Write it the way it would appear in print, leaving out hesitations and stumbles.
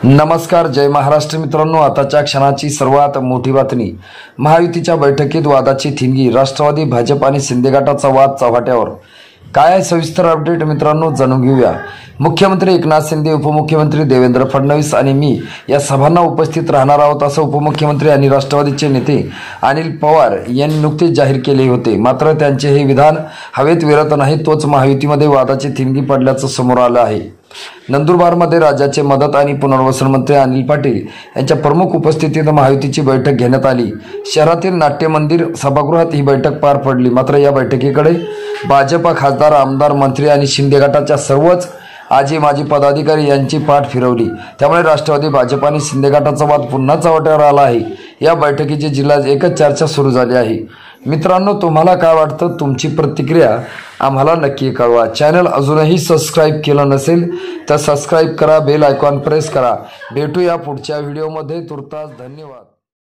नमस्कार, जय महाराष्ट्र मित्रांनो। आताच्या क्षणाची सर्वात मोठी बातमी। महायुतीच्या बैठकीत वादाची थिंगी, राष्ट्रवादी भाजप आणि शिंदे गटाचा वाद चव्हाट्यावर। काय आहे सविस्तर अपडेट मित्रांनो, जाणून घेऊया। मुख्यमंत्री एकनाथ शिंदे, उपमुख्यमंत्री देवेंद्र फडणवीस आणि मी या सभांना उपस्थित राहणार आहोत असं उपमुख्यमंत्री आणि राष्ट्रवादीचे नेते अनिल पवार यांनी नुकतेच जाहीर केले होते। मात्र त्यांचे हे विधान हवेत विरत नाही, तोच महायुतीमध्ये वादाची थिंगी पडल्याचं समोर आलं आहे। नंदुरबारमध्ये राज्याचे मदत आणि पुनर्वसन मंत्री अनिल पाटील यांच्या प्रमुख उपस्थितीत महायुतीची बैठक घेण्यात आली। शहरातील नाट्य मंदिर सभागृहात ही बैठक पार पडली। मात्र या बैठकीकडे भाजपा खासदार, आमदार, मंत्री आणि शिंदे गटाच्या सर्वच आजी माजी पदाधिकारी यांची पाठ फिरवली। त्यामुळे राष्ट्रवादी भाजप आणि शिंदे गटाचा वाद पुन्हा चव्हाट्यावर आला आहे। या बैठकीची जिल्ह्यात एकच चर्चा सुरू झाली आहे। मित्रांनो, तुम्हाला काय वाटतं? तुमची प्रतिक्रिया आम्हाला नक्की कळवा। चॅनल अजूनही सबस्क्राइब केलं नसेल तर सबस्क्राइब करा, बेल आयकॉन प्रेस करा। भेटूया पुढच्या व्हिडिओमध्ये। तुर्तास धन्यवाद।